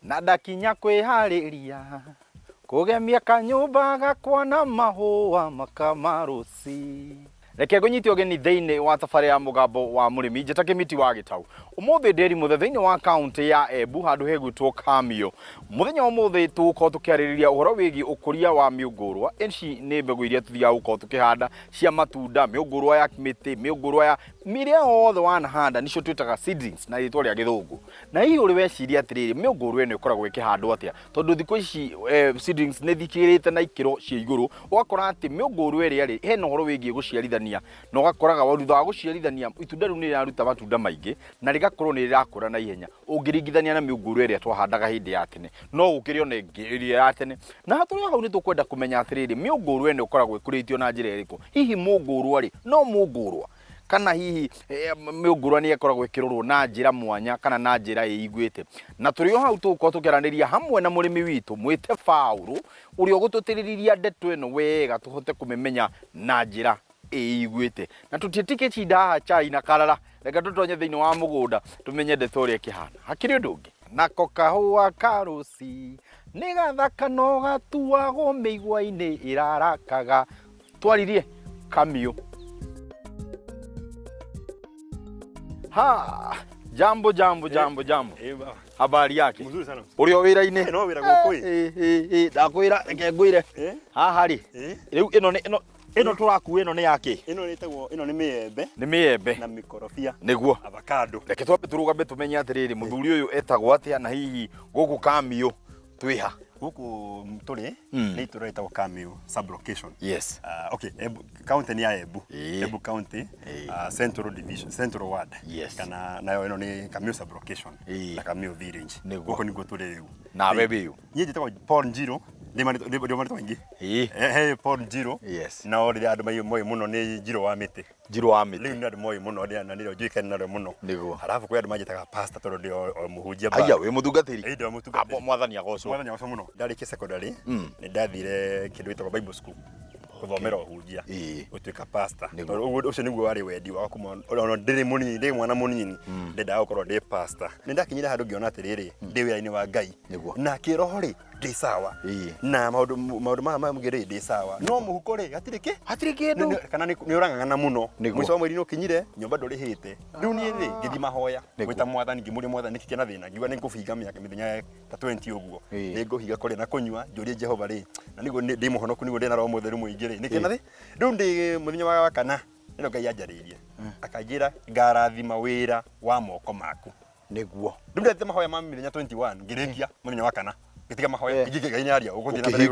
na ndakinya kũharĩrĩria kũgemia kanyũmba gakwa na mahũa makamarosi. Reke ngũnyite ũgeni thĩinĩ wa thabarĩ ya mũgambo wa mũrĩmi njĩta kĩmiti wa Gĩtaũ. Ũmũthĩ ndĩri mũthe thĩinĩ wa kaunti ya Embu handũ hegwĩtwo Kamio. Mũthenya ũmũthĩ tũgũkorwo tũkĩarĩrĩria ũhoro wĩgiĩ ũkũria wa mĩũngũrwa. Ici nĩ mbegũ iria tũthiaga gũkorwo tũkĩhanda cia matunda, mĩũngũrwa ya mĩtĩ, mĩũngũrwa ya mĩrĩa yothe wanahanda nĩcio twĩtaga seedlings na rĩtwa rĩa Gĩthũngũ. Na hihi ũrĩ weciria atĩrĩrĩ mĩũngũrwa ĩno ĩkoragwo ĩkĩhandwo atĩa? Tondũ thikũ ici seedlings nĩ thikĩrĩte na ikĩro cia igũrũ. Ũgakora atĩ mĩũngũrwa ĩrĩa rĩ hena ũhoro wĩgiĩ gũciarithania na ũgakoraga thutha wa gũciarithania itunda rĩu nĩ rĩraruta matunda maingĩ na rĩgakorwo nĩ rĩrakũra na ihenya ũngĩringithania na mĩũngũrwa ĩrĩa twahandaga hĩndĩ ya tene. No gũkĩrĩ ona ĩngĩ ya tene. Na hatũrĩ hau nĩ tũkwenda kũmenya atĩrĩrĩ mĩũngũrwa ĩno ĩkoragwo ĩkũrĩtio na njĩra ĩrĩkũ? Hihi mũngũrwa rĩ no mũngũrwa kana hihi mĩũngũrwa nĩ ĩkoragwo ĩkĩrorwo na njĩra mwanya kana na njĩra ĩiguĩte? Na tũrĩ o hau tũgũkorwo tũkĩaranĩria hamwe na mũrĩmi witũ mwĩte Paul ũrĩa ũgũtũtĩrĩria ndeto ĩno wega tũhote kũmĩmenya na njĩra ĩiguĩte. Na tũtiĩtĩkĩtinda haha chai na karara, reka tũtonye thĩinĩ wa mũgũnda tũmenye ndeto ũrĩa ĩkĩhana. Hakĩrĩ ũndũ ũngĩ nako kahũa karosi nĩ gathaka no gatuagwo mĩigua-inĩ ĩrarakaga. Twaririe Kamio. Jambo. Habari yake? Mzuri sana. Uri o wira-inĩ? No wira gũkũ. Ndakwĩra reke ngwĩre. Haha rĩ. Rĩu ĩno tũrakuua ĩno nĩ yake? Ĩno ĩtagwo ĩno nĩ mĩembe. Nĩ mĩembe. Na mĩkorobia. Nĩguo. Avocado. Reke twambe tũrũgambe tũmenye atĩrĩrĩ mũthuri ũyũ etagwo atĩa na hihi gũkũ Kamio twĩha? Gũkũ tũrĩ nĩ itũra rĩtagwo Kamio sub-location. Yes. Okay, county ni ya Embu. Embu County, Central Division, Central Ward. Yes. Kana nayo ĩno nĩ Kamio sub-location na Kamio village. Gũkũ nĩguo tũrĩ rĩu. Na wewe ũyũ? Niĩ njĩtagwo Paul Njĩra. Ndĩmarĩtwo maingĩ. Paul Njĩra. Yes. Na rĩrĩa andũ moĩ mũno nĩ Njĩra wa mĩtĩ. Njĩra wa mĩtĩ. Rĩu nĩ andũ moĩ mũno na nĩrĩo njuĩkaine narĩo mũno. Nĩguo. Halafu kwĩ andũ manjĩtaga pastor tondũ ndĩ mũhunjia. Aya wĩ mũtungatĩri? Ĩĩ ndĩ mũtungatĩri. Mwathani agocwo. Mwathani agocwo mũno. Ndarĩkia secondary nĩ ndathire kĩndũ gĩtagwo Bible school gũthomera ũhunjia gũtuĩka pastor. Ũcio nĩguo warĩ wendi wakwa ona ndĩrĩ mũnini, ndĩ mwana mũnini ndendaga gũkorwo ndĩ pastor. Nĩ ndakinyire handũ ngĩona atĩrĩrĩ ndĩ wĩra-inĩ wa Ngai na kĩroho rĩ ndĩ sawa na maũndũ maya mamũgĩrĩ ndĩ sawa, no mũhuko rĩ hatirĩ kĩndũ kana nĩ ũrang'ang'ana mũno. Mũico wa mweri nĩ ũkinyire nyũmba ndũrĩhĩte. Rĩu niĩ rĩ ngĩthiĩ mahoya gwĩta Mwathani ngĩmũria Mwathani nĩkĩ kĩna thĩna, ngiuga nĩ ngũbinga mĩthenya ta 20 ũguo, nĩ ngũhiga kũrĩa na kũnyua njũrie Jehova rĩ na nĩguo ndĩ mũhonoku nĩguo ndĩ na roho mũtheru mũingĩ rĩ nĩkĩ na thĩ. Rĩu ndĩ mũthenya wa kana ĩno Ngai anjarĩirie akanjĩra ngarathima wĩra wa moko maku. Nĩguo rĩu ndĩrete mahoya ma mĩthenya 21 ngĩrĩkia mũthenya wa kana gĩtiga mahoya ngĩnyaria ũgũthiĩ na mbere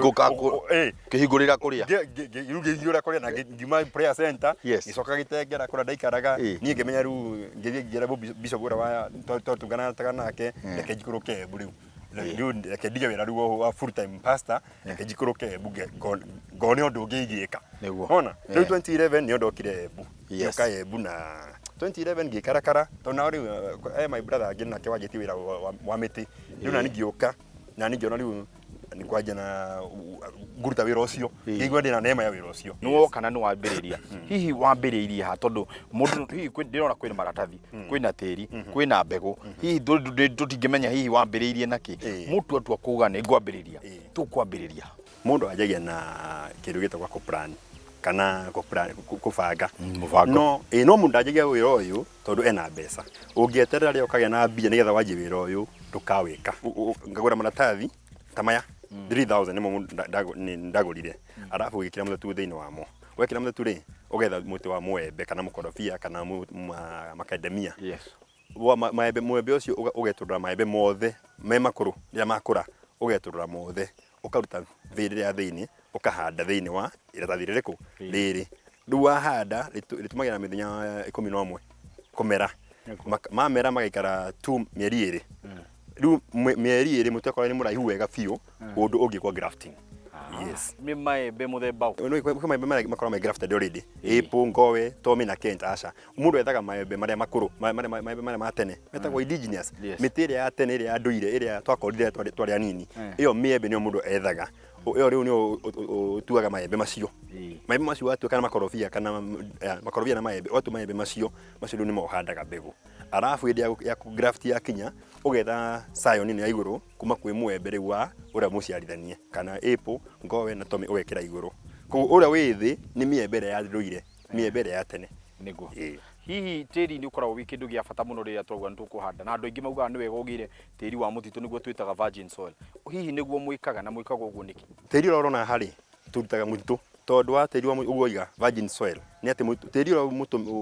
kĩhingũrĩra kũrĩa ngĩhingũrĩra kũrĩa na ngiuma prayer center ngĩcoka Gĩtengera kũrĩa ndaikaraga niĩ ngĩmenya rĩu ngĩthiĩ ngĩra bishop ũrĩa twatunganaga nake reke njikũrũke Embu rĩu reke ndige wĩra rĩu wa full time pastor reke njikũrũke Embu ngone ũndũ ũngĩigĩka. Ona rĩu 2011 nĩ ndokire Embu nyoka Embu na 2011 ngĩkarakara tondũ na rĩu my brother angĩ nake wanjĩtie wĩra wa mĩtĩ rĩu na ngĩũka na ningĩona rĩu nĩ kwanja na nguruta wĩra ũcio ngĩigua ndĩ na neema ya wĩra ũcio. Nĩ woka na nĩ wambĩrĩria hihi wambĩrĩirie ha tondũ mũndũ hihi ndĩrona kwĩna maratathi kwĩna tĩri kwĩna mbegũ hihi tũtingĩmenya hihi wambĩrĩirie nakĩ mũtu atua kuuga nĩ ngwambĩrĩria tũkwambĩrĩria. Mũndũ anjagia na kĩndũ gĩtagwo kũplan kana kũbanga no mũndũ anjagia wĩra ũyũ tondũ ena mbeca. Ũngĩeterera rĩo ũkagĩa na mbia nĩgetha wanjie wĩra ũyũ ndũkawĩka. Ngagũra maratathi ta maya 3000 nĩmo ndagũrire arabu ũgĩkĩra mũthetu thĩinĩ wamo. Wekĩra mũthetu rĩ ũgetha mũtĩ wa mũembe kana mũkorobia kana macadamia. Mũembe ũcio ũgetũrũra maembe mothe me makũrũ rĩrĩa makũra ũgetũrũra mothe ũkaruta thĩinĩ ya thĩinĩ ũkahanda thĩinĩ wa iratathi rĩrĩkũ rĩrĩ. Rĩu wahanda rĩtũmagĩra mĩthenya 11 kũmera. Mamera magaikara mĩeri 2. Rĩu mĩeri 2 mũtĩ akorwo nĩ mũraihu wega biũ ũndũ ũngĩkwo grafting. Yes. Nĩ maembe mũthemba ũyũ. Maembe makoragwo me grafted already. Apple, ngowe, Tommy na Kent aca. Mũndũ ethaga maembe marĩa makũrũ, maembe marĩa ma tene. Metagwo indigenous. Mĩtĩ ĩrĩa ya tene ĩrĩa ya ndũire ĩrĩa twakorire twarĩ anini. Ĩyo mĩembe nĩyo mũndũ ethaga. Ĩyo rĩu nĩyo ũtuaga maembe macio. Maembe macio watuĩka na makorobia kana makorobia na maembe. Watu maembe macio rĩu nĩmo ũhandaga mbegũ. Arafu hĩndĩ ya graft ya kinya ugetha scion ni ya iguru kuma kwĩ mwembe rĩu wa ũrĩa mũciarithanie kana apple ngowe na tome ũgekĩra iguru. Koguo ũrĩa wĩ thĩ nĩ mĩembe ĩrĩa yathirũire, mĩembe ĩrĩa ya tene. Nĩguo. Hihi tĩri nĩ ũkoragwo wĩ kĩndũ gĩa bata mũno rĩrĩa twauga nĩ tũkũhanda, na andũ aingĩ maugaga nĩ wega ũgĩre tĩri wa mũtitũ nĩguo twĩtaga virgin soil. Hihi nĩguo mwĩkaga na mwĩkaga ũguo nĩkĩ? Tĩri ũrĩa ũrona harĩ tũrutaga mũtitũ tondũ wa tĩri wa ũguo iga virgin soil nĩ atĩ tĩri ũrĩa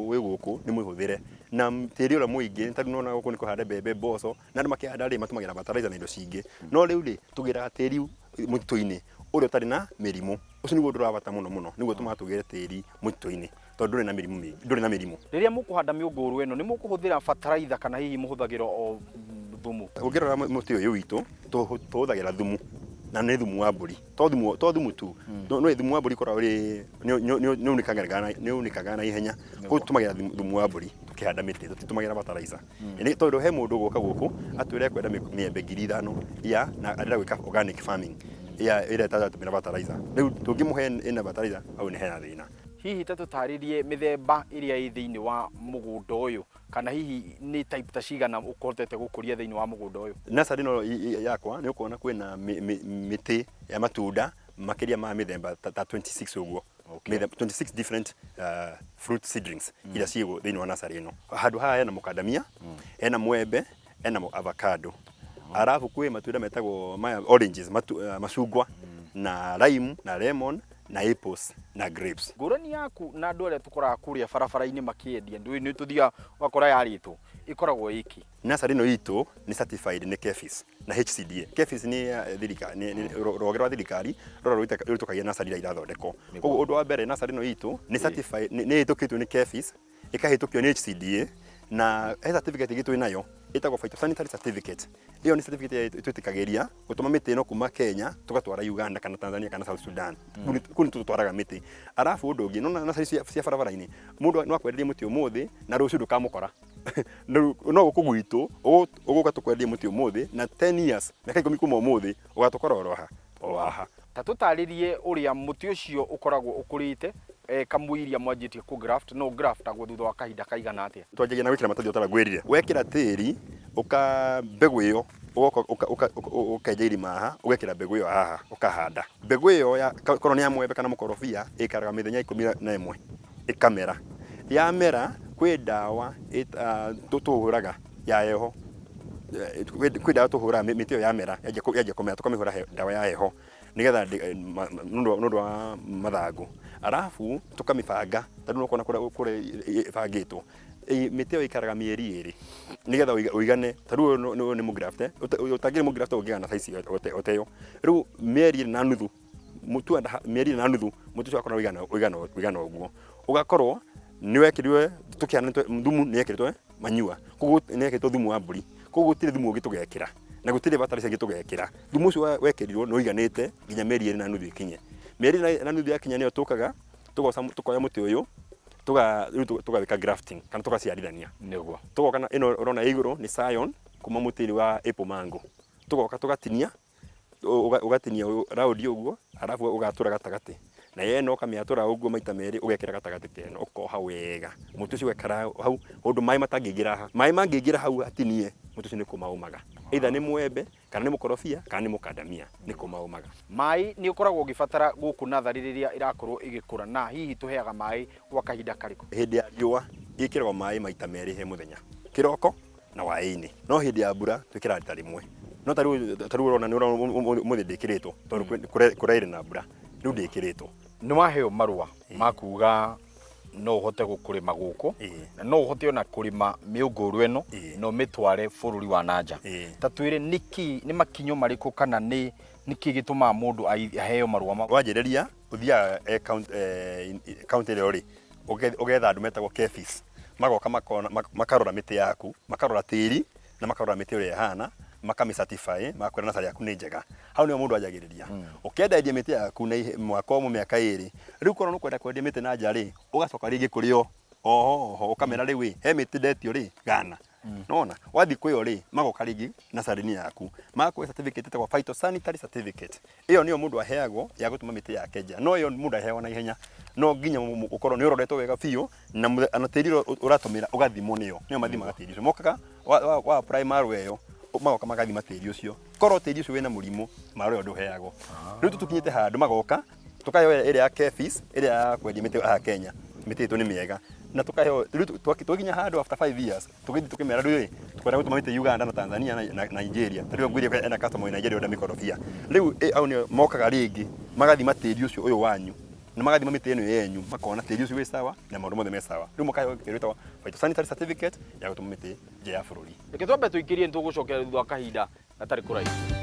wĩ gũkũ nĩ mwĩhũthĩre na tĩri ũrĩa mũingĩ nĩ tondũ nona gũkũ nĩ kũhanda mbembe, mboco na andũ makĩhanda rĩ matũmagĩra fertilizer na indo cingĩ, no rĩu rĩ tũgĩraga tĩri mũtitũ-inĩ ũrĩa ũtarĩ na mĩrimũ. Ũcio nĩguo ũndũ wa bata mũno mũno, nĩguo tũmaga tũgĩre tĩri mũtitũ-inĩ tondũ ndũrĩ na mĩrimũ mĩingĩ, ndũrĩ na mĩrimũ. Rĩrĩa mũkũhanda mĩũngũrwa ĩno nĩ mũkũhũthĩra fertilizer kana hihi mũhũthagĩra o thumu? Ũngĩrora mũtĩ ũyũ witũ tũhũthagĩra thumu na nĩ thumu wa mbũri, to thumu tu, no thumu wa mbũri korwo nĩ unĩkaga na ihenya. Koguo tũtũmagĩra thumu wa mbũri tũkĩhanda mĩtĩ, tũtitũmagĩra fertilizer. Tondũ he mũndũ ũgoka gũkũ atwĩre kwenda mĩembe 5,000 na arenda gwĩka organic farming ĩrĩa ĩtatũmĩra fertilizer. Rĩu tũngĩmũhe ĩna fertilizer au nĩ hena thĩna. Hihi ta tũtarĩrie mĩthemba ĩrĩa ĩ thĩinĩ wa mũgũnda ũyũ, kana hihi nĩ type ta cigana ũkũhotete gũkũria thĩinĩ wa mũgũnda ũyũ? Nursery ĩno yakwa nĩ ũkuona kwĩna mĩtĩ ya matunda makĩria ma mĩthemba ta 26 ũguo. 26 different fruit seedlings iria ciĩgwo thĩinĩ wa nursery ĩno. Handũ haha hena mũkandamia, hena mwembe, hena avocado. Arabu kwĩ matunda metagwo oranges, macungwa na lime na lemon na apples na grapes. Ngũrani yaku na andũ arĩa tũkoraga kũrĩa barabara-inĩ makĩendia nĩ tũthiaga wakora yarĩtwo ĩkoragwo iki? Nursery ĩno itũ nĩ certified nĩ KEPHIS na HCDA. KEPHIS nĩ thirikari, rũhonge rwa thirikari rũrĩa rũrutagia nursery iria irathondekwo. Koguo ũndũ wa mbere nursery ĩno itũ nĩ certified, nĩ ĩtũkĩtwo nĩ KEPHIS, ĩkahĩtũkio nĩ HCDA na he certificate ĩngĩ twĩ nayo ĩtagwo phytosanitary certificate. Iyo ni certificate ĩtwĩtĩkagĩria gũtũma mĩtĩ ĩno kuma Kenya tũgatwara Uganda kana Tanzania kana South Sudan. Kuni tutwaraga mĩtĩ. Arafu ũndũ ũngĩ nona nursery cia barabara-inĩ mũndũ no akwenderie mũtĩ ũmũthĩ na rũciũ ndũkamũkora. No gũkũ gwitũ ũgũka tũkwenderie mũtĩ ũmũthĩ na 10 years mĩaka 10 kuma ũmũthĩ ũgatũkora oro haha. Ta tũtarĩrie ũrĩa mũtĩ ũcio ũkoragwo ũkũrĩte kamũiria mwanjĩtie ku graft, no graftagwo thutha wa kahinda kaigana atĩa? Twanjagia na gwĩkĩra maratathi ũtaragwĩrire. Wekĩra tĩri mbegũ ĩyo ũkenja irima haha, ũgekĩra mbegũ ĩyo haha ũkahanda. Mbegũ ĩyo korwo nĩ ya mwembe kana mũkorobia ĩikaraga mĩthenya 11 ĩkamera. Yamera kwĩ ndawa tũhũraga ya heho, kwĩ ndawa tũhũraga mĩtĩ ĩyo yamera yanjia kũmera, tũkamĩhũra ndawa ya heho nigetha nũndũ wa mathangũ. Arafu tũkamĩbanga tondũ no kuona kũrĩa ĩbangĩtwo. Mĩtĩ ĩyo ĩikaraga mĩeri 2 nigetha ũigane. Tarĩu nĩ mũgrafte, ũtangĩrĩ mũgrafte ũngĩgana saici oteyo. Rĩu mĩeri 2 na nuthu, mĩeri 2 na nuthu mũtĩ ũcio wakorwo ũigana ũguo. Ũgakorwo nĩ wekĩrĩwe tũkĩhana thumu, nĩ wekĩrĩtwo manyua, koguo nĩ wekĩrĩtwo thumu wa mbũri, koguo gũtirĩ thumu ũngĩ tũgekĩra na gũtirĩ fertilizer ĩngĩ tũgekĩra. Thumu ũcio wekĩrirwo nĩ ũiganĩte nginya mĩeri 2 na nuthu ĩkinye. Mĩeri 2 na nuthu yakinya nĩyo tũkaga tukoya mũtĩ ũyũ tũgawĩka grafting kana tũgaciarithania. Nĩguo tũgoka ĩno ũrona igũrũ nĩ scion kuma mũtĩ wa apple mango, tũgoka tũgatinia, ũgatinia round ũguo, arabu ũgatũra gatagatĩ na yeno ũkamĩatũra ũguo maita merĩ, ũgekĩra gatagatĩ keno ũkoha wega. Mũtĩ ũcio wekara hau ũndũ maĩ matangĩingĩra haha. Maĩ mangĩingĩra hau hatinie mũtĩ ũcio nĩ kũmaumaga, either nĩ mwembe kana nĩ mũkorobia kana nĩ mũkandamia, nĩ kũmaumaga. Maĩ nĩ ũkoragwo ũgĩbatara gũkũ natharĩ rĩrĩa ĩrakorwo ĩgĩkũra, na hihi tũheaga maĩ gwa kahinda karĩkũ? Hĩndĩ ya riũa ĩkĩragwo maĩ maita merĩ he mũthenya, kĩroko na hwaĩ-inĩ. No hĩndĩ ya mbura twĩkĩraga rita rĩmwe. No tarĩu ũrona ũmũthĩ ndĩkĩrĩtwo tondũ kũrairĩ na mbura, rĩu ndĩkĩrĩtwo. Nĩ waheo marũa ma kuga no ũhote gũkũrĩma gũkũ na no ũhote ona kũrĩma mĩũngũrwa ĩno no mĩtware bũrũri wa nanja. Ta twĩre nĩ makinyo marĩkũ kana nĩ kĩ gĩtũmaga mũndũ aheo marũa ma? Wanjĩrĩria ũthiaga county ĩrĩa ũrĩ, ũgetha andũ metagwo KEPHIS, magoka makarora mĩtĩ yaku, makarora tĩri na makarora mĩtĩ ũrĩa ĩhana, makamĩ-certify, makwĩra nursery yaku nĩ njega. Hau nĩho mũndũ anjagĩrĩria. Ũkenderia mĩtĩ yaku na mwaka ũmwe mĩaka 2, rĩu korwo nũkwenda kwendia mĩtĩ na nja rĩ, ũgacoka rĩngĩ kũrĩ oho ũkamera rĩu he mĩtĩ ndetio rĩ Ghana nona wathi kwĩyo rĩ magoka rĩngĩ na sarini yaku makuhe certificate ĩtagwo phytosanitary certificate ĩyo nĩyo mũndũ aheagwo ya gũtũma mĩtĩ yake nja no ĩyo mũndũ aheagwo na ihenya no nginya ũkorwo nĩ ũroretwo wega biũ na tĩri ũratũmĩra ũgathimwo nĩyo mathimaga tĩri ũcio mokaga wa primary ĩyo magoka magathima tĩri ũcio korwo tĩri ũcio wĩna mũrimũ marĩ ũndũ ũheagwo rĩu tũkinyĩte handũ magoka tukaheo ĩrĩa ya KEPHIS ĩrĩa ya kwendia mĩtĩ ya Kenya mĩtĩ ĩtũ nĩ mĩega na tukaheo twakinya handũ after 5 years tugithi tukimera rĩu tukwenda gũtũma mĩtĩ Uganda na Tanzania na Nigeria tarĩu ngwĩre ena customer wa Nigeria ũrĩa mĩkorobia rĩu au nĩ mokaga rĩngĩ magathima tĩri ũcio ũyũ wanyu na magathima mĩtĩ ĩno yenyu makona tĩri ũcio wĩ sawa na maũndũ mothe me sawa rĩu mũkaheo kĩrĩa gĩtagwo phytosanitary certificate ya gũtũma mĩtĩ nja ya bũrũri reke twambe tũikĩrie nĩ tũgũcokera thutha wa kahinda gatarĩ kũraihu.